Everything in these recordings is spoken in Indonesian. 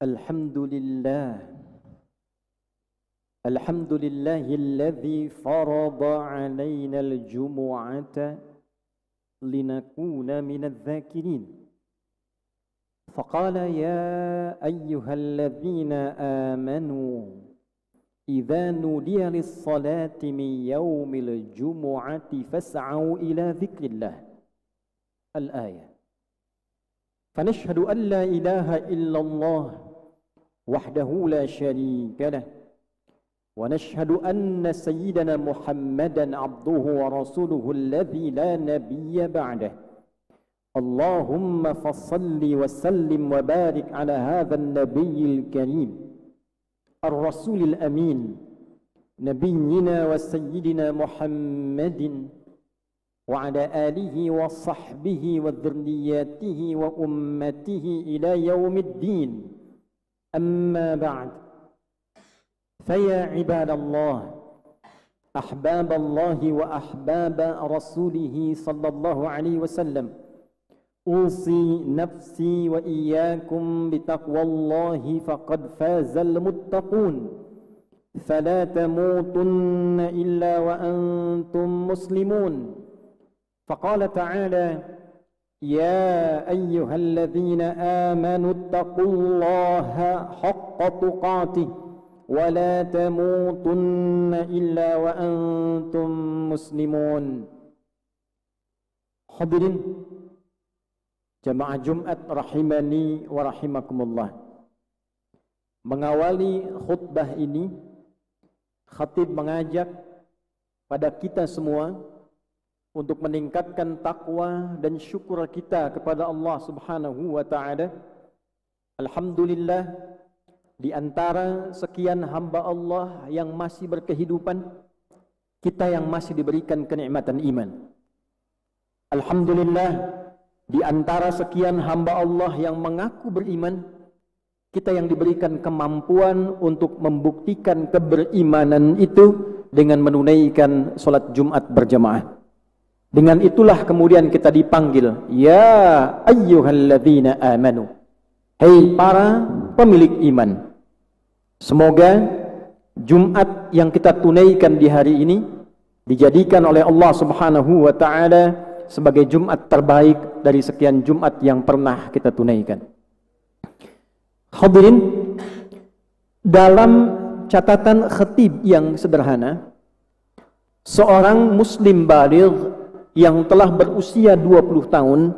الحمد لله الحمد لله الذي فرض علينا الجمعة لنكون من الذاكرين فقال يا أيها الذين آمنوا إذا نودي للصلاة من يوم الجمعة فاسعوا إلى ذكر الله الآية فنشهد أن لا إله إلا الله وحده لا شريك له ونشهد أن سيدنا محمدا عبده ورسوله الذي لا نبي بعده اللهم فصل وسلم وبارك على هذا النبي الكريم الرسول الأمين نبينا وسيدنا محمد وعلى آله وصحبه وذرياته وأمته إلى يوم الدين أما بعد فيا عباد الله أحباب الله وأحباب رسوله صلى الله عليه وسلم أوصي نفسي وإياكم بتقوى الله فقد فاز المتقون فلا تموتن إلا وأنتم مسلمون فقال تعالى يا أيها الذين آمنوا اتقوا الله حق تقاته ولا تموتن إلا وأنتم مسلمون. Hadirin jamaah Jumat rahimani wa rahimakumullah. Mengawali khutbah ini, khatib mengajak pada kita semua untuk meningkatkan takwa dan syukur kita kepada Allah Subhanahu wa taala. Alhamdulillah, di antara sekian hamba Allah yang masih berkehidupan, kita yang masih diberikan kenikmatan iman. Alhamdulillah, di antara sekian hamba Allah yang mengaku beriman, kita yang diberikan kemampuan untuk membuktikan keberimanan itu dengan menunaikan salat Jumat berjamaah. Dengan itulah kemudian kita dipanggil, ya ayyuhalladzina amanu, hei para pemilik iman. Semoga Jumat yang kita tunaikan di hari ini dijadikan oleh Allah Subhanahu wa taala sebagai Jumat terbaik dari sekian Jumat yang pernah kita tunaikan. Hadirin, dalam catatan khatib yang sederhana, seorang muslim baligh yang telah berusia 20 tahun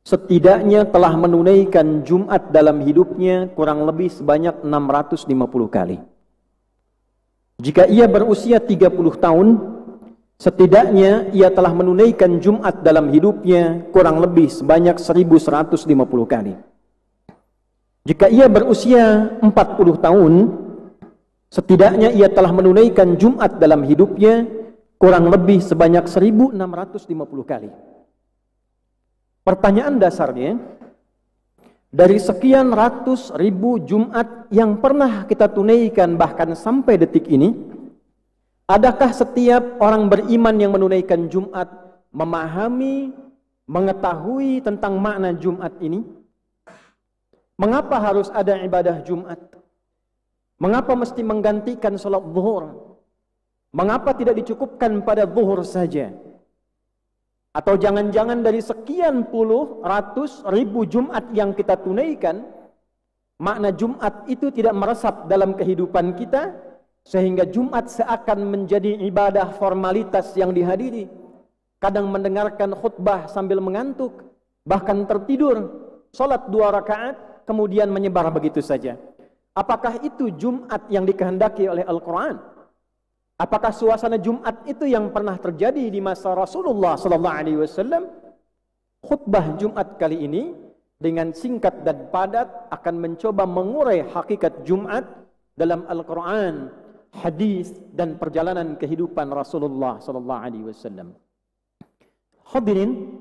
setidaknya telah menunaikan Jumat dalam hidupnya kurang lebih sebanyak 650 kali. Jika ia berusia 30 tahun, setidaknya ia telah menunaikan Jumat dalam hidupnya kurang lebih sebanyak 1150 kali. Jika ia berusia 40 tahun, setidaknya ia telah menunaikan Jumat dalam hidupnya kurang lebih sebanyak 1650 kali. Pertanyaan dasarnya, dari sekian ratus ribu Jumat yang pernah kita tunaikan bahkan sampai detik ini, adakah setiap orang beriman yang menunaikan Jumat memahami, mengetahui tentang makna Jumat ini? Mengapa harus ada ibadah Jumat? Mengapa mesti menggantikan salat zuhur? Mengapa tidak dicukupkan pada zuhur saja? Atau jangan-jangan dari sekian puluh, ratus, ribu Jumat yang kita tunaikan, makna Jumat itu tidak meresap dalam kehidupan kita, sehingga Jumat seakan menjadi ibadah formalitas yang dihadiri. Kadang mendengarkan khutbah sambil mengantuk, bahkan tertidur, salat 2 rakaat, kemudian menyebar begitu saja. Apakah itu Jumat yang dikehendaki oleh Al-Quran? Apakah suasana Jumat itu yang pernah terjadi di masa Rasulullah sallallahu alaihi wasallam? Khutbah Jumat kali ini dengan singkat dan padat akan mencoba mengurai hakikat Jumat dalam Al-Quran, hadis dan perjalanan kehidupan Rasulullah sallallahu alaihi wasallam. Hadirin,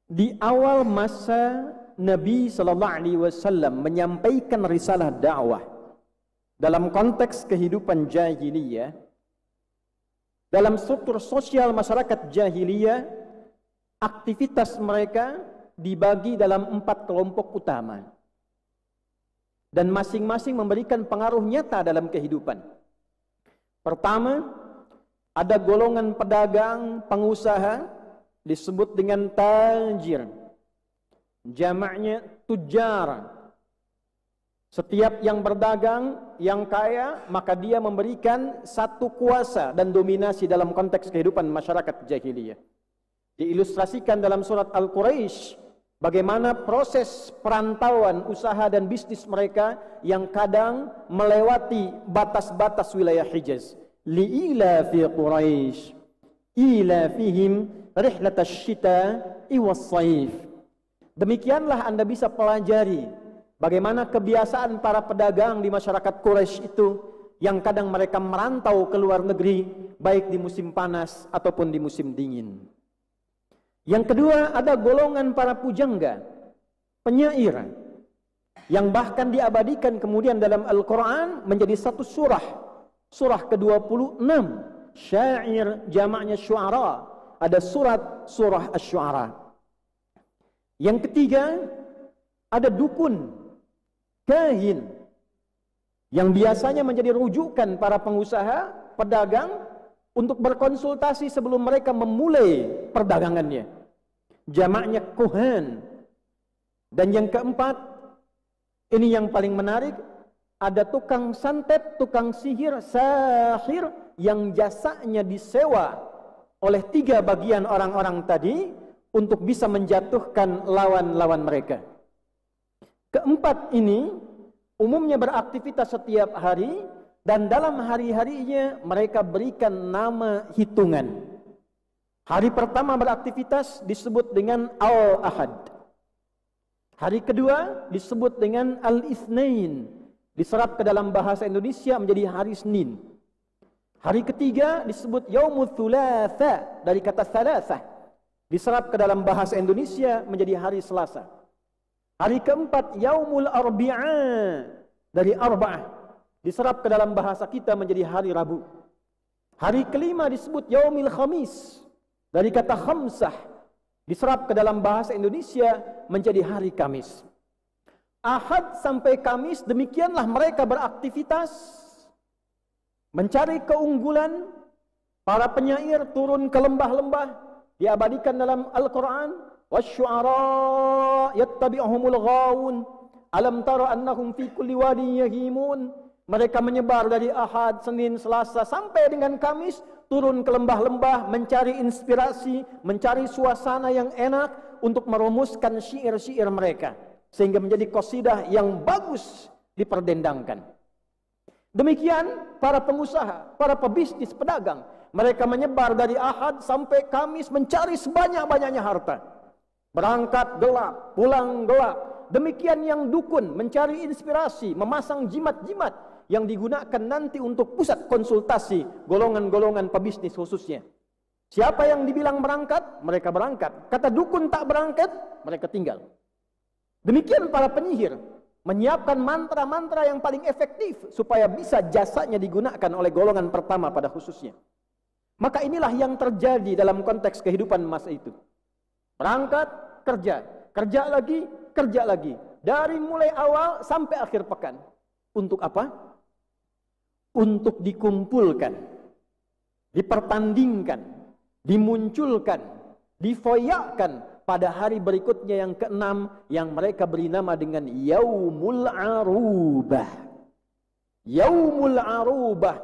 di awal masa Nabi sallallahu alaihi wasallam menyampaikan risalah dakwah dalam konteks kehidupan jahiliyah, dalam struktur sosial masyarakat jahiliyah, aktivitas mereka dibagi dalam 4 kelompok utama. dan masing-masing memberikan pengaruh nyata dalam kehidupan. Pertama, ada golongan pedagang, pengusaha, disebut dengan tajir. Jamaknya tujar. Setiap yang berdagang, yang kaya, maka dia memberikan satu kuasa dan dominasi dalam konteks kehidupan masyarakat jahiliyah. Diilustrasikan dalam surat Al-Quraisy, bagaimana proses perantauan usaha dan bisnis mereka yang kadang melewati batas-batas wilayah Hijaz. Li'ila fi Quraisy, ila fihim rihlatash syita'i was-saif. Demikianlah Anda bisa pelajari bagaimana kebiasaan para pedagang di masyarakat Quraisy itu yang kadang mereka merantau ke luar negeri baik di musim panas ataupun di musim dingin. Yang kedua, ada golongan para pujangga, penyair, yang bahkan diabadikan kemudian dalam Al-Quran menjadi satu surah, surah ke-26, syair jamaknya syu'ara, ada surah Asy-Syu'ara. Yang ketiga, ada dukun, kahin, yang biasanya menjadi rujukan para pengusaha, pedagang untuk berkonsultasi sebelum mereka memulai perdagangannya. Jamaknya kuhan. Dan yang keempat, ini yang paling menarik, ada tukang santet, tukang sihir, sahir, yang jasanya disewa oleh 3 bagian orang-orang tadi untuk bisa menjatuhkan lawan-lawan mereka. Keempat ini umumnya beraktivitas setiap hari, dan dalam hari-harinya mereka berikan nama hitungan. Hari pertama beraktivitas disebut dengan Al-Ahad. Hari kedua disebut dengan Al-Itsnain, diserap ke dalam bahasa Indonesia menjadi hari Senin. Hari ketiga disebut Yaumul Thulatha, dari kata thalathah, diserap ke dalam bahasa Indonesia menjadi hari Selasa. Hari keempat Yaumul Arbi'a, dari arba'ah, diserap ke dalam bahasa kita menjadi hari Rabu. Hari kelima disebut Yaumil Khamis, dari kata khamsah, diserap ke dalam bahasa Indonesia menjadi hari Kamis. Ahad sampai Kamis, demikianlah mereka beraktivitas mencari keunggulan. Para penyair turun ke lembah-lembah, diabadikan dalam Al-Quran, wasyu'ara yattabi'uhumul ghawun alam tara annahum fi kulli wadin yahimun. Mereka menyebar dari Ahad, Senin, Selasa sampai dengan Kamis, turun ke lembah-lembah mencari inspirasi, mencari suasana yang enak untuk merumuskan syair-syair mereka, sehingga menjadi qasidah yang bagus diperdendangkan. Demikian para pengusaha, para pebisnis, pedagang, mereka menyebar dari Ahad sampai Kamis mencari sebanyak-banyaknya harta. Berangkat gelap, pulang gelap. Demikian yang dukun mencari inspirasi, memasang jimat-jimat yang digunakan nanti untuk pusat konsultasi golongan-golongan pebisnis khususnya. Siapa yang dibilang berangkat, mereka berangkat. Kata dukun tak berangkat, mereka tinggal. Demikian para penyihir menyiapkan mantra-mantra yang paling efektif supaya bisa jasanya digunakan oleh golongan pertama pada khususnya. Maka inilah yang terjadi dalam konteks kehidupan masa itu. Berangkat, kerja, kerja lagi, kerja lagi. Dari mulai awal sampai akhir pekan. Untuk apa? Untuk dikumpulkan, dipertandingkan, dimunculkan, difoyakan pada hari berikutnya yang ke-6, yang mereka beri nama dengan Yaumul Arubah. Yaumul Arubah,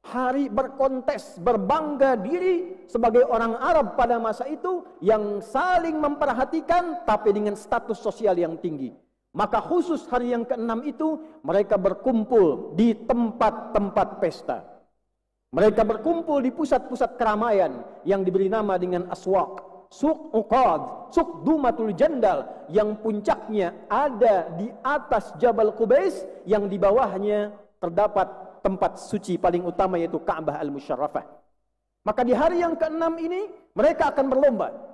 hari berkontes, berbangga diri sebagai orang Arab pada masa itu yang saling memperhatikan tapi dengan status sosial yang tinggi. Maka khusus hari yang ke-6 itu mereka berkumpul di tempat-tempat pesta. Mereka berkumpul di pusat-pusat keramaian yang diberi nama dengan aswaq, Suq Uqad, Suq Dumatul Jandal, yang puncaknya ada di atas Jabal Qubais, yang di bawahnya terdapat tempat suci paling utama yaitu Ka'bah Al-Musyarrafah. Maka di hari yang ke-6 ini mereka akan berlomba.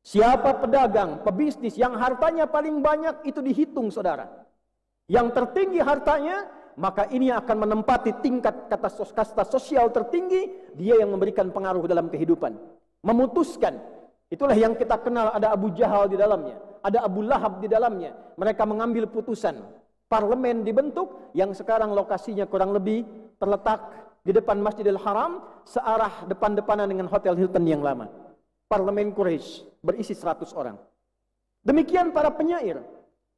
Siapa pedagang, pebisnis yang hartanya paling banyak itu dihitung, saudara. Yang tertinggi hartanya, maka ini akan menempati tingkat kasta sosial tertinggi, dia yang memberikan pengaruh dalam kehidupan. Memutuskan. Itulah yang kita kenal, ada Abu Jahal di dalamnya, ada Abu Lahab di dalamnya. Mereka mengambil putusan. Parlemen dibentuk yang sekarang lokasinya kurang lebih terletak di depan Masjidil Haram, searah depan-depanan dengan Hotel Hilton yang lama. Parlemen Quraisy berisi 100 orang. Demikian para penyair.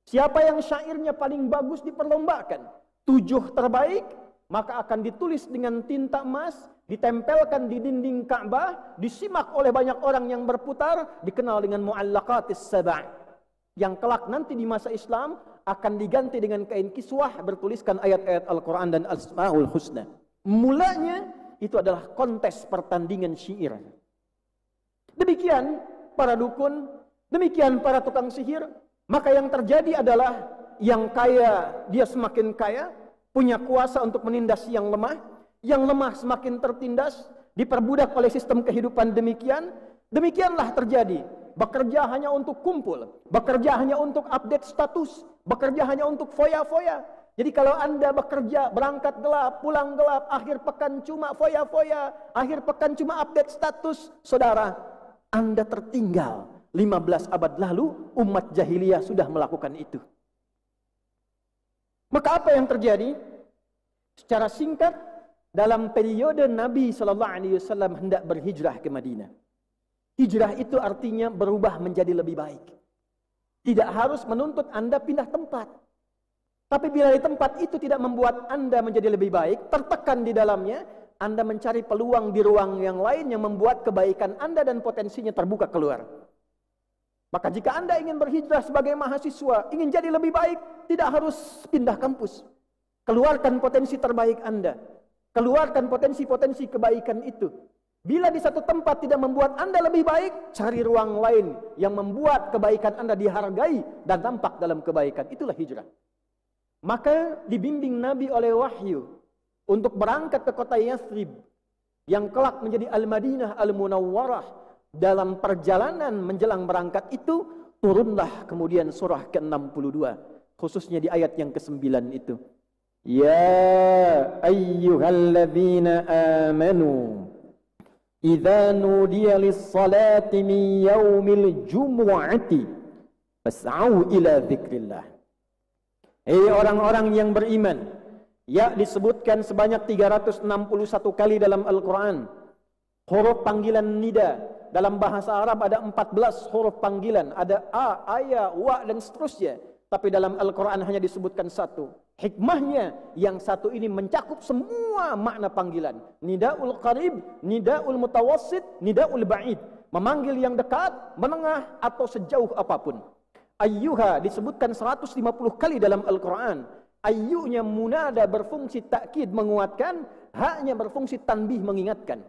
Siapa yang syairnya paling bagus diperlombakan, 7 terbaik, maka akan ditulis dengan tinta emas, ditempelkan di dinding Ka'bah, disimak oleh banyak orang yang berputar, dikenal dengan Mu'allaqatis Saba'. Yang kelak nanti di masa Islam akan diganti dengan kain kiswah bertuliskan ayat-ayat Al-Quran dan Asma'ul Husna. Mulanya itu adalah kontes pertandingan syair. Demikian para dukun, demikian para tukang sihir. Maka yang terjadi adalah yang kaya dia semakin kaya, punya kuasa untuk menindas yang lemah semakin tertindas, diperbudak oleh sistem kehidupan demikian. Demikianlah terjadi. Bekerja hanya untuk kumpul, bekerja hanya untuk update status, bekerja hanya untuk foya-foya. Jadi kalau Anda bekerja, berangkat gelap, pulang gelap, akhir pekan cuma foya-foya, akhir pekan cuma update status, saudara, Anda tertinggal. 15 abad lalu, umat jahiliyah sudah melakukan itu. Maka apa yang terjadi? Secara singkat, dalam periode Nabi SAW hendak berhijrah ke Madinah. Hijrah itu artinya berubah menjadi lebih baik. Tidak harus menuntut Anda pindah tempat. Tapi bila di tempat itu tidak membuat Anda menjadi lebih baik, tertekan di dalamnya, Anda mencari peluang di ruang yang lain yang membuat kebaikan Anda dan potensinya terbuka keluar. Maka jika Anda ingin berhijrah sebagai mahasiswa, ingin jadi lebih baik, tidak harus pindah kampus. Keluarkan potensi terbaik Anda. Keluarkan potensi-potensi kebaikan itu. Bila di satu tempat tidak membuat Anda lebih baik, cari ruang lain yang membuat kebaikan Anda dihargai dan tampak dalam kebaikan. Itulah hijrah. Maka dibimbing Nabi oleh wahyu untuk berangkat ke kota Yathrib yang kelak menjadi Al-Madinah Al-Munawwarah. Dalam perjalanan menjelang berangkat itu, turunlah kemudian surah ke-62, khususnya di ayat yang ke-9 itu. Ya ayyuhalladzina amanu idza nudiya lis-salati min yaumil jumu'ati fas'au ila dzikrillah. Hei orang-orang yang beriman, ya disebutkan sebanyak 361 kali dalam Al-Quran. Huruf panggilan nida. Dalam bahasa Arab ada 14 huruf panggilan. Ada a, aya, wa, dan seterusnya. Tapi dalam Al-Quran hanya disebutkan satu. Hikmahnya yang satu ini mencakup semua makna panggilan. Nida'ul qarib, nida'ul mutawassit, nida'ul ba'id. Memanggil yang dekat, menengah, atau sejauh apapun. Ayyuha disebutkan 150 kali dalam Al-Quran. Ayyunya munada berfungsi takkid menguatkan, haknya berfungsi tanbih mengingatkan.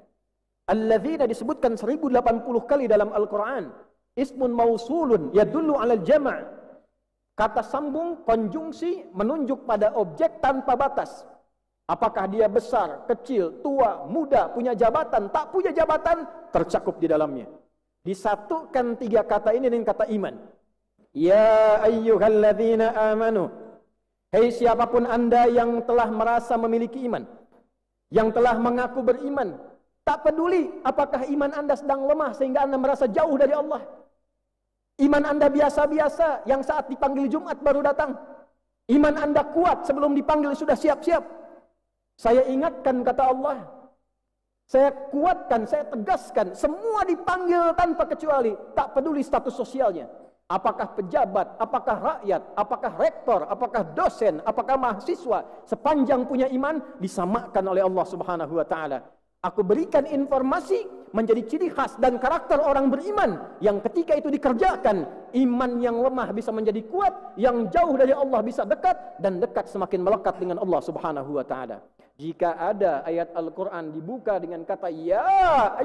Alladzina disebutkan 1080 kali dalam Al-Quran. Ismun mausulun yadullu alal jama'. Kata sambung, konjungsi menunjuk pada objek tanpa batas. Apakah dia besar, kecil, tua, muda, punya jabatan, tak punya jabatan, tercakup di dalamnya. Disatukan 3 kata ini dengan kata iman. Ya ayyuhalladzina amanu. Hei siapapun Anda yang telah merasa memiliki iman, yang telah mengaku beriman, tak peduli apakah iman Anda sedang lemah sehingga Anda merasa jauh dari Allah. Iman Anda biasa-biasa yang saat dipanggil Jumat baru datang. Iman Anda kuat sebelum dipanggil sudah siap-siap. Saya ingatkan kata Allah. Saya kuatkan, saya tegaskan. Semua dipanggil tanpa kecuali. Tak peduli status sosialnya. Apakah pejabat, apakah rakyat, apakah rektor, apakah dosen, apakah mahasiswa. Sepanjang punya iman disamakan oleh Allah Subhanahu wa ta'ala. Aku berikan informasi menjadi ciri khas dan karakter orang beriman yang ketika itu dikerjakan, iman yang lemah bisa menjadi kuat, yang jauh dari Allah bisa dekat, dan dekat semakin melekat dengan Allah Subhanahu wa ta'ala. Jika ada ayat Al-Quran dibuka dengan kata ya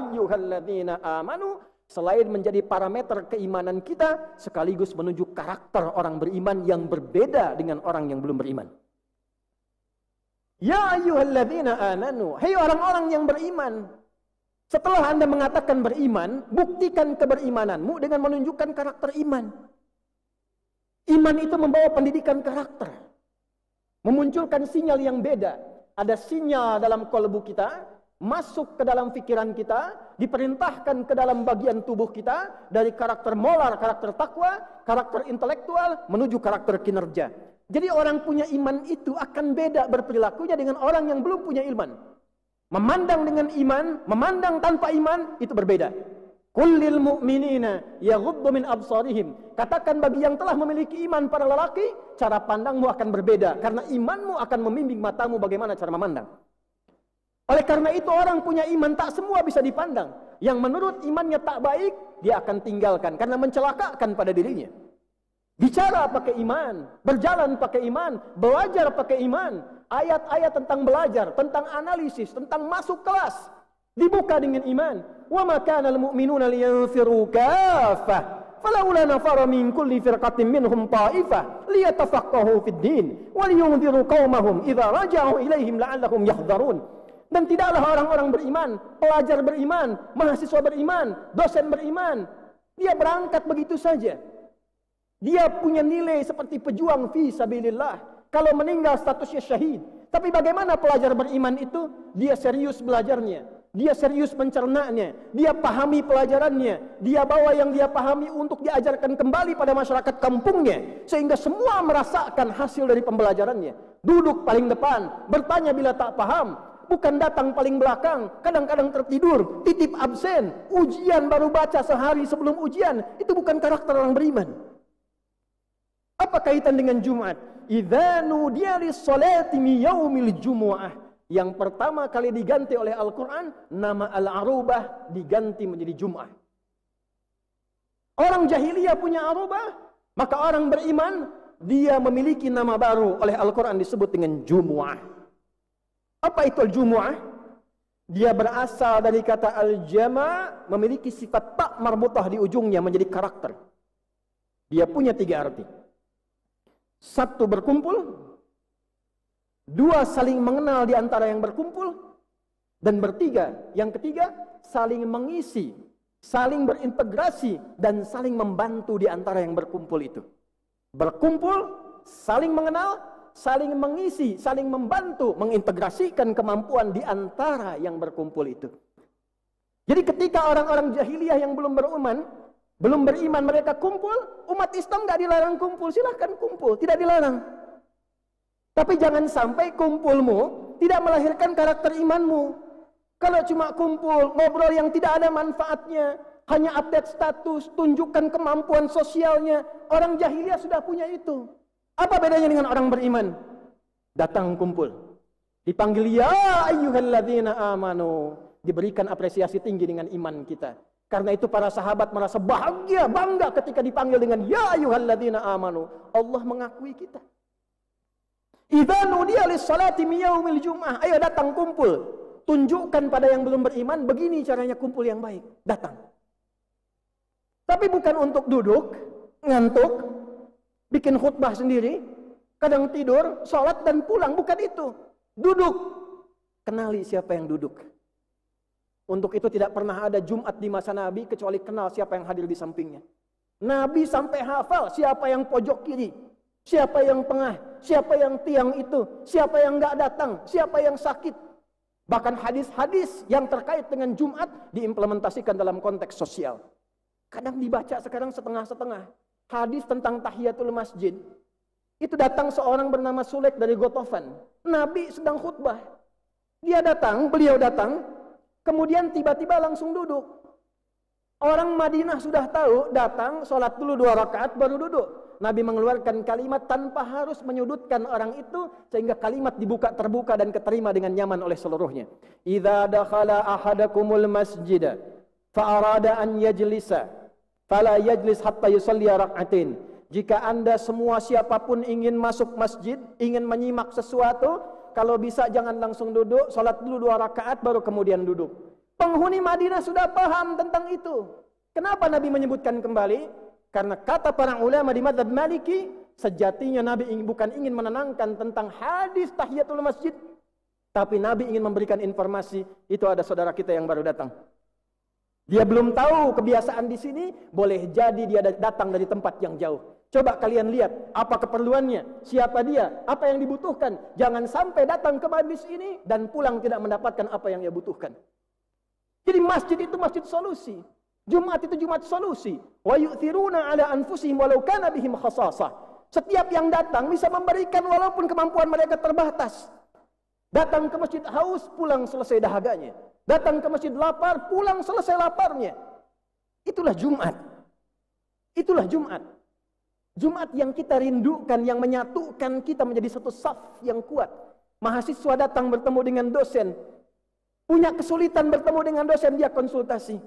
ayyuhalladzina amanu, selain menjadi parameter keimanan kita, sekaligus menunjuk karakter orang beriman yang berbeda dengan orang yang belum beriman. Ya ayyuhalladzina amanu, hei orang-orang yang beriman. Setelah Anda mengatakan beriman, buktikan keberimananmu dengan menunjukkan karakter iman. Iman itu membawa pendidikan karakter. Memunculkan sinyal yang beda. Ada sinyal dalam kolbu kita, masuk ke dalam pikiran kita, diperintahkan ke dalam bagian tubuh kita, dari karakter moral, karakter takwa, karakter intelektual, menuju karakter kinerja. Jadi orang punya iman itu akan beda berperilakunya dengan orang yang belum punya iman. Memandang dengan iman, memandang tanpa iman itu berbeda. Kullil mu'minina yaghuddu min absarihim. Katakan bagi yang telah memiliki iman para lelaki, cara pandangmu akan berbeda karena imanmu akan membimbing matamu bagaimana cara memandang. Oleh karena itu orang punya iman tak semua bisa dipandang. Yang menurut imannya tak baik, dia akan tinggalkan karena mencelakakan pada dirinya. Bicara pakai iman, berjalan pakai iman, belajar pakai iman. Ayat-ayat tentang belajar, tentang analisis, tentang masuk kelas dibuka dengan iman. Wa ma kana al-mu'minuna liyanfiru kaffah. Falaula nafara min kulli firqatin minhum ta'ifah liyatafaqahu fid din wa liyunziru qaumahum idza raja'u ilaihim la'allahum yahdharun. Dan tidaklah orang-orang beriman, pelajar beriman, mahasiswa beriman, dosen beriman, dia berangkat begitu saja. Dia punya nilai seperti pejuang fi sabilillah. Kalau meninggal statusnya syahid. Tapi bagaimana pelajar beriman itu? Dia serius belajarnya. Dia serius mencernanya. Dia pahami pelajarannya. Dia bawa yang dia pahami untuk diajarkan kembali pada masyarakat kampungnya. Sehingga semua merasakan hasil dari pembelajarannya. Duduk paling depan. Bertanya bila tak paham. Bukan datang paling belakang. Kadang-kadang tertidur. Titip absen. Ujian baru baca sehari sebelum ujian. Itu bukan karakter orang beriman. Apa kaitan dengan Jumat? Idza nudiya lis-salati min yaumil jumu'ah. Yang pertama kali diganti oleh Al-Quran, nama Al-Arubah diganti menjadi Jum'ah. Orang jahiliyah punya Arubah, maka orang beriman, dia memiliki nama baru oleh Al-Quran disebut dengan Jumu'ah. Apa itu Al-Jumu'ah? Dia berasal dari kata Al-Jama', memiliki sifat tak marbutah di ujungnya menjadi karakter. Dia punya 3 arti. 1, berkumpul. 2, saling mengenal di antara yang berkumpul. Dan yang ketiga, saling mengisi, saling berintegrasi, dan saling membantu di antara yang berkumpul itu. Berkumpul, saling mengenal, saling mengisi, saling membantu, mengintegrasikan kemampuan di antara yang berkumpul itu. Jadi ketika orang-orang jahiliyah yang belum beriman mereka kumpul, umat Islam nggak dilarang kumpul, silahkan kumpul, tidak dilarang. Tapi jangan sampai kumpulmu tidak melahirkan karakter imanmu. Kalau cuma kumpul, ngobrol yang tidak ada manfaatnya, hanya update status, tunjukkan kemampuan sosialnya, orang jahiliyah sudah punya itu. Apa bedanya dengan orang beriman? Datang kumpul, dipanggil ya ayyuhalladzina amanu, diberikan apresiasi tinggi dengan iman kita. Karena itu para sahabat merasa bahagia, bangga ketika dipanggil dengan ya ayyuhalladzina amanu. Allah mengakui kita. Idza nudiya lis-salati min yaumil jum'ah. Ayo datang kumpul. Tunjukkan pada yang belum beriman begini caranya kumpul yang baik. Datang. Tapi bukan untuk duduk, ngantuk, bikin khutbah sendiri, kadang tidur, sholat dan pulang, bukan itu. Duduk. Kenali siapa yang duduk. Untuk itu tidak pernah ada Jumat di masa Nabi kecuali kenal siapa yang hadir di sampingnya. Nabi sampai hafal siapa yang pojok kiri, siapa yang tengah, siapa yang tiang itu, siapa yang enggak datang, siapa yang sakit. Bahkan hadis-hadis yang terkait dengan Jumat diimplementasikan dalam konteks sosial. Kadang dibaca sekarang setengah-setengah. Hadis tentang tahiyatul masjid. Itu datang seorang bernama Sulaik dari Gotofan. Nabi sedang khutbah. Beliau datang. Kemudian tiba-tiba langsung duduk. Orang Madinah sudah tahu, datang, sholat dulu 2 rakaat, baru duduk. Nabi mengeluarkan kalimat tanpa harus menyudutkan orang itu, sehingga kalimat terbuka dan keterima dengan nyaman oleh seluruhnya. Idza dakhala ahadakumul masjida, fa'arada an yajlisa, fala yajlis hatta yusalli rak'atain. Jika anda semua siapapun ingin masuk masjid, ingin menyimak sesuatu, kalau bisa jangan langsung duduk, salat dulu 2 rakaat baru kemudian duduk. Penghuni Madinah sudah paham tentang itu. Kenapa Nabi menyebutkan kembali? Karena kata para ulama di mazhab Maliki, sejatinya Nabi bukan ingin menenangkan tentang hadis tahiyatul masjid, tapi Nabi ingin memberikan informasi, itu ada saudara kita yang baru datang. Dia belum tahu kebiasaan di sini, boleh jadi dia datang dari tempat yang jauh. Coba kalian lihat, apa keperluannya, siapa dia, apa yang dibutuhkan. Jangan sampai datang ke majlis ini dan pulang tidak mendapatkan apa yang dia butuhkan. Jadi masjid itu masjid solusi. Jumat itu Jumat solusi. Wa yu'thiruna ala anfusihim walau kana bihim khasasah. Setiap yang datang bisa memberikan walaupun kemampuan mereka terbatas. Datang ke masjid haus, pulang selesai dahaganya. Datang ke masjid lapar, pulang selesai laparnya. Itulah Jumat. Itulah Jumat. Jumat yang kita rindukan, yang menyatukan kita menjadi satu saf yang kuat. Mahasiswa datang bertemu dengan dosen. Punya kesulitan bertemu dengan dosen, dia konsultasi.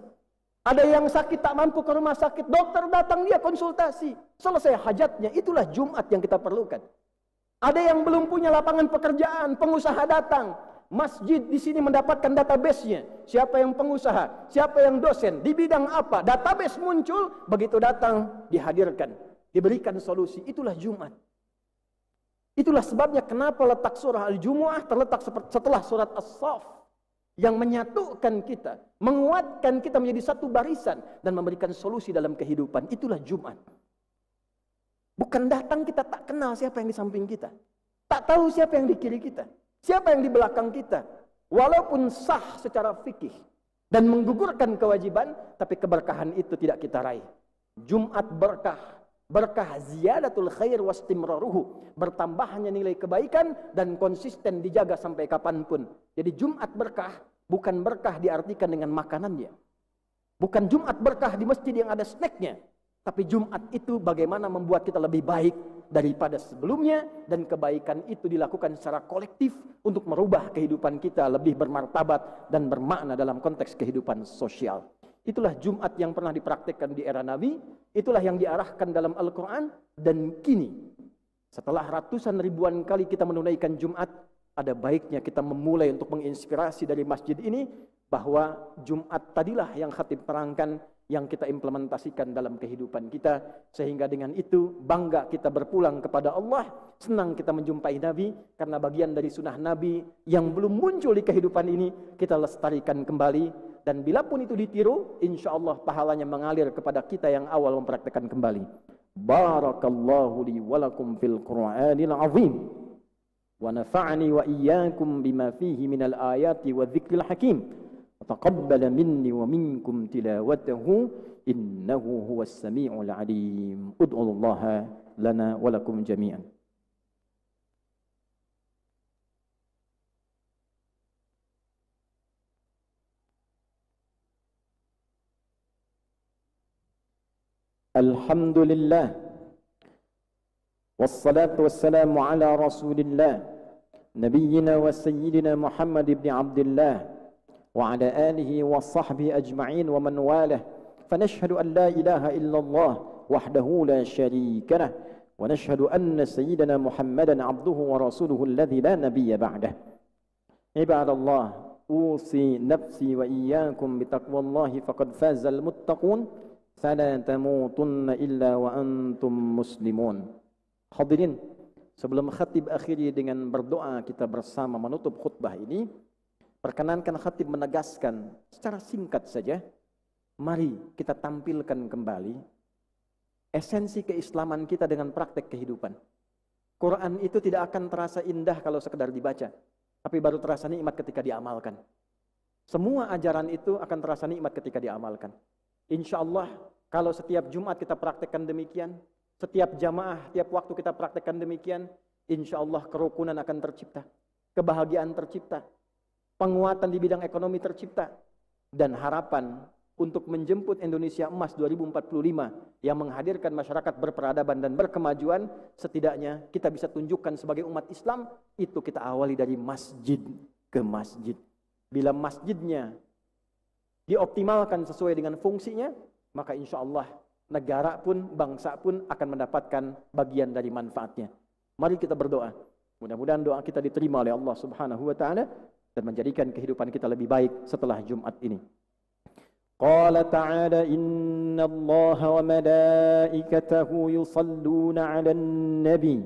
Ada yang sakit tak mampu ke rumah sakit, dokter datang, dia konsultasi. Selesai hajatnya. Itulah Jumat yang kita perlukan. Ada yang belum punya lapangan pekerjaan, pengusaha datang. Masjid di sini mendapatkan database-nya. Siapa yang pengusaha, siapa yang dosen, di bidang apa. Database muncul, begitu datang dihadirkan, diberikan solusi. Itulah Jumat. Itulah sebabnya kenapa letak surah Al-Jumu'ah terletak setelah surat As-Saff, yang menyatukan kita, menguatkan kita menjadi satu barisan dan memberikan solusi dalam kehidupan. Itulah Jumat. Bukan datang kita tak kenal siapa yang di samping kita. Tak tahu siapa yang di kiri kita. Siapa yang di belakang kita. Walaupun sah secara fikih dan menggugurkan kewajiban, tapi keberkahan itu tidak kita raih. Jumat berkah. Berkah ziyadatul khair wastimraruhu. Bertambahnya nilai kebaikan dan konsisten dijaga sampai kapanpun. Jadi Jumat berkah bukan berkah diartikan dengan makanannya. Bukan Jumat berkah di masjid yang ada snacknya. Tapi Jumat itu bagaimana membuat kita lebih baik daripada sebelumnya, dan kebaikan itu dilakukan secara kolektif untuk merubah kehidupan kita lebih bermartabat dan bermakna dalam konteks kehidupan sosial. Itulah Jumat yang pernah dipraktikkan di era Nabi, itulah yang diarahkan dalam Al-Quran, dan kini setelah ratusan ribuan kali kita menunaikan Jumat, ada baiknya kita memulai untuk menginspirasi dari masjid ini, bahwa Jumat tadilah yang khatib terangkan, yang kita implementasikan dalam kehidupan kita, sehingga dengan itu bangga kita berpulang kepada Allah, senang kita menjumpai Nabi, karena bagian dari sunnah Nabi yang belum muncul di kehidupan ini, kita lestarikan kembali, dan bila pun itu ditiru, insya Allah pahalanya mengalir kepada kita yang awal mempraktikkan kembali. Barakallahu li walakum fil Qur'anil azim, wa nafa'ani wa iyyakum bima fihi minal ayati wa dzikril hakim. تقبل مني ومنكم تلاوته إنه هو السميع العليم. ادعوا الله لنا ولكم جميعا. الحمد لله والصلاة والسلام على رسول الله نبينا وسيدنا محمد بن عبد الله وعلى آله وصحبه أجمعين ومن واله. فنشهد أن لا إله إلا الله وحده لا شريك له ونشهد أن سيدنا محمدا عبده ورسوله الذي لا نبي بعده. عباد الله، أوصي نفسي وإياكم بتقوى الله فقد فاز المتقون فلا تموتن إلا وأنتم مسلمون. Hadirin, sebelum khatib akhiri dengan berdoa kita bersama menutup khutbah ini, perkenankan khatib menegaskan secara singkat saja, mari kita tampilkan kembali esensi keislaman kita dengan praktek kehidupan. Quran itu tidak akan terasa indah kalau sekedar dibaca, tapi baru terasa nikmat ketika diamalkan. Semua ajaran itu akan terasa nikmat ketika diamalkan. Insya Allah, kalau setiap Jumat kita praktekkan demikian, setiap jamaah, tiap waktu kita praktekkan demikian, insya Allah kerukunan akan tercipta, kebahagiaan tercipta, penguatan di bidang ekonomi tercipta, dan harapan untuk menjemput Indonesia Emas 2045 yang menghadirkan masyarakat berperadaban dan berkemajuan, setidaknya kita bisa tunjukkan sebagai umat Islam, itu kita awali dari masjid ke masjid. Bila masjidnya dioptimalkan sesuai dengan fungsinya, maka insya Allah negara pun, bangsa pun akan mendapatkan bagian dari manfaatnya. Mari kita berdoa. Mudah-mudahan doa kita diterima oleh Allah Subhanahu wa Ta'ala dan menjadikan kehidupan kita lebih baik setelah Jumat ini. Qala ta'ala inna Allah wa malaikatahu yusalluna 'alan nabi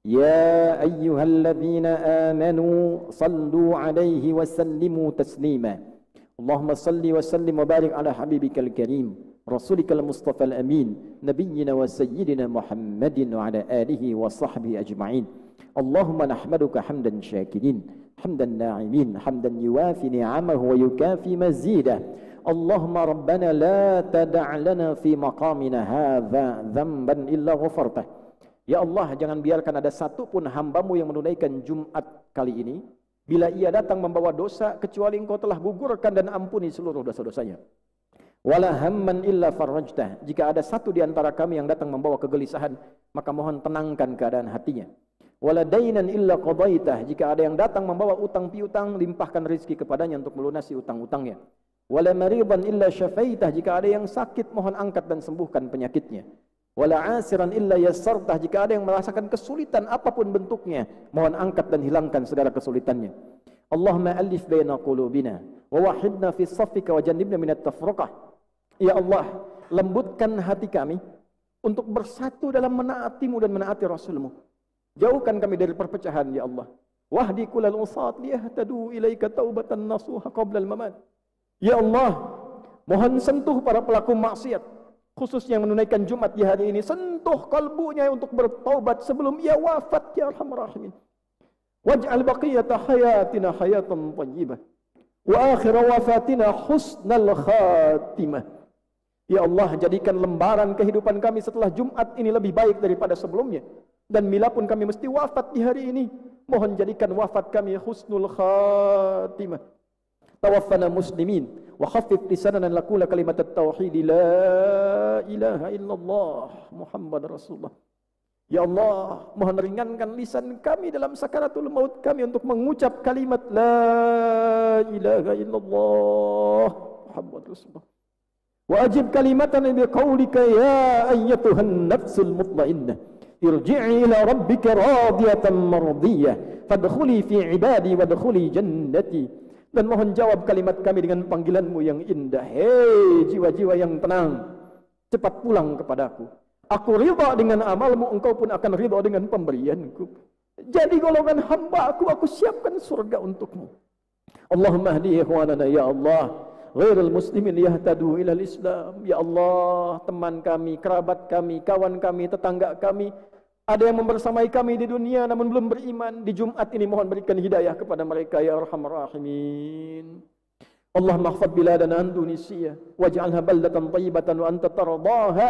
ya ayyuhalladzina amanu sallu 'alaihi wa sallimu taslima. Allahumma salli wa sallim wa barik ala habibikal karim rasulika al-mustafa al-amin nabiyyina wa sayyidina Muhammadin wa ala alihi wa sahbihi ajma'in. Allahumma nahmaduka hamdan syakirin حمدا ناعمين حمدا يوافي نعمه ويكافي مزيده. اللهم ربنا لا تدع لنا في مقامنا هذا ذنبا إلا غفرته Ya Allah, jangan biarkan ada satu pun hamba-Mu yang menunaikan Jumat kali ini, bila ia datang membawa dosa, kecuali Engkau telah gugurkan dan ampuni seluruh dosa-dosanya. Wala hamman illa farajtah. Jika ada satu di antara kami yang datang membawa kegelisahan, maka mohon tenangkan keadaan hatinya. Wala dainan illa qadaitah. Jika ada yang datang membawa utang piutang, limpahkan rezeki kepadanya untuk melunasi utang-utangnya. Wala maridan illa syafaitah. Jika ada yang sakit, mohon angkat dan sembuhkan penyakitnya. Wala asiran illa yassartah. Jika ada yang merasakan kesulitan apapun bentuknya, mohon angkat dan hilangkan segala kesulitannya. Allahumma alif baina qulubina wa wahidna fi saffika wa jannibna minat tafraqah. Ya Allah, lembutkan hati kami untuk bersatu dalam menaati-Mu dan menaati Rasul-Mu. Jauhkan kami dari perpecahan, ya Allah. Wahdi kullal usat liyahtadu ilaika taubatan nasuha qabla al-mamat. Ya Allah, mohon sentuh para pelaku maksiat, khususnya yang menunaikan Jumat di hari ini. Sentuh kalbunya untuk bertaubat sebelum ia wafat, ya Arhamar Rahimin. Waj'al baqiyata hayatina hayatan thayyibah wa akhir wafatina husnal khatimah. Ya Allah, jadikan lembaran kehidupan kami setelah Jumat ini lebih baik daripada sebelumnya. Dan bila pun kami mesti wafat di hari ini, mohon jadikan wafat kami husnul khatimah. Tawaffana muslimin wa khaffif lisanana laqula kalimat at-tauhid la ilaha illallah Muhammad Rasulullah. Ya Allah, mohon ringankan lisan kami dalam sakaratul maut kami untuk mengucap kalimat la ilaha illallah Muhammad Rasulullah. Wa ajib kalimatana bi qaulika ya ayyatuhan nafsul mutmainnah irji'i ila rabbika radiyatan mardiyah fadkhuli fi ibadi wadkhuli jannati. Dan mohon jawab kalimat kami dengan panggilan-Mu yang indah. Hei jiwa-jiwa yang tenang, cepat pulang kepadaku. Aku ridha dengan amalmu, engkau pun akan ridha dengan pemberianku. Jadi golongan hamba aku siapkan surga untukmu. Allahumma hdi ikhwanana ya Allah, ghairul muslimin yahtadu ilal Islam. Ya Allah, teman kami, kerabat kami, kawan kami, tetangga kami, ada yang membersamai kami di dunia namun belum beriman. Di Jumat ini mohon berikan hidayah kepada mereka ya Arhamar Rahimin. Allahumma ihfadz biladana Indonesia waj'alha baldatan thayyibatan wa anta tardaha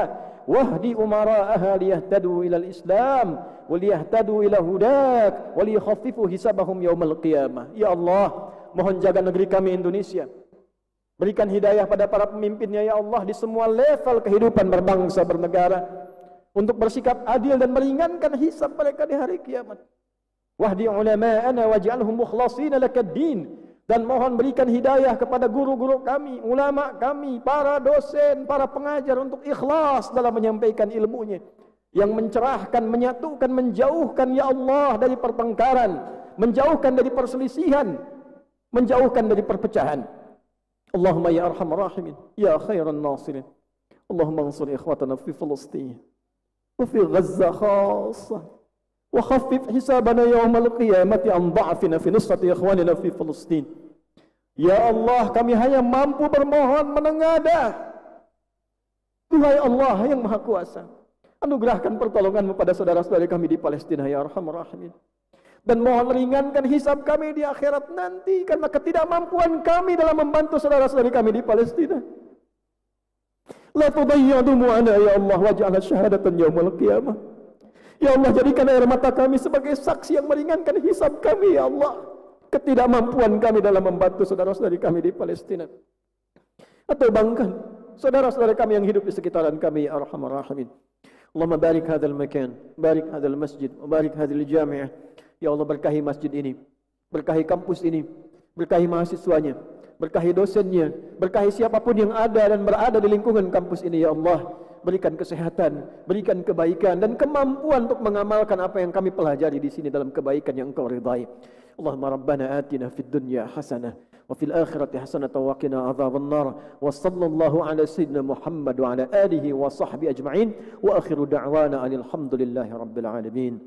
wahdi umara'aha liyahtadu ilal Islam wa liyahtadu ila hudak wa liyakhaffifu hisabahum yaumal qiyamah. Ya Allah, mohon jaga negeri kami Indonesia. Berikan hidayah pada para pemimpinnya ya Allah di semua level kehidupan berbangsa bernegara untuk bersikap adil dan meringankan hisab mereka di hari kiamat. Wahdi ulama'ana waj'alhum mukhlashina lakad-din. Dan mohon berikan hidayah kepada guru-guru kami, ulama kami, para dosen, para pengajar untuk ikhlas dalam menyampaikan ilmunya, yang mencerahkan, menyatukan, menjauhkan ya Allah dari pertengkaran, menjauhkan dari perselisihan, menjauhkan dari perpecahan. Allahumma ya arhamar rahimin, ya khairan nasirin. Allahumma ansur ikhwatana fi Filistin wa fi Gaza khassah wa khaffif hisabana yawmal qiyamati an dha'fina fi nusrati ikhwanina fi Filistin. Ya Allah, kami hanya mampu bermohon menengadah. Duhai Allah yang Maha Kuasa, anugerahkan pertolongan-Mu pada saudara-saudara kami di Palestina ya Arhamar Rahimin. Dan mohon ringankan hisab kami di akhirat nanti karena ketidakmampuan kami dalam membantu saudara-saudari kami di Palestina. La tudayyadu mu'ana ya Allah waj'alha syahadatan yaumal qiyamah. Ya Allah, jadikan air mata kami sebagai saksi yang meringankan hisab kami ya Allah. Ketidakmampuan kami dalam membantu saudara-saudari kami di Palestina. Atau bahkan saudara-saudara kami yang hidup di sekitaran kami ya Arhamar Rahimin. Allahumma barik hadzal makan, barik hadzal masjid, barik hadzal jami'ah. Ya Allah, berkahi masjid ini, berkahi kampus ini, berkahi mahasiswanya, berkahi dosennya, berkahi siapapun yang ada dan berada di lingkungan kampus ini ya Allah. Berikan kesehatan, berikan kebaikan dan kemampuan untuk mengamalkan apa yang kami pelajari di sini dalam kebaikan yang Engkau ridai. Allahumma rabbana atina fid dunya hasanah wa fil akhirati hasanah wa qina adzaban nar. Wa sallallahu ala sayyidina Muhammad wa ala alihi wa sahbihi ajma'in. Wa akhiru da'wana alhamdulillahi rabbil alamin.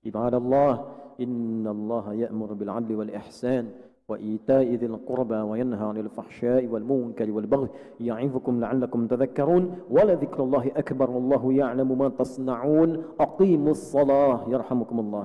Ibadallah, innallaha ya'muru bil 'adli wal ihsan وإيتاء ذي القربى وينهى عن الفحشاء والمنكر والبغي يعظكم لعلكم تذكرون ولذكر الله أكبر والله يعلم ما تصنعون أقيموا الصلاة يرحمكم الله.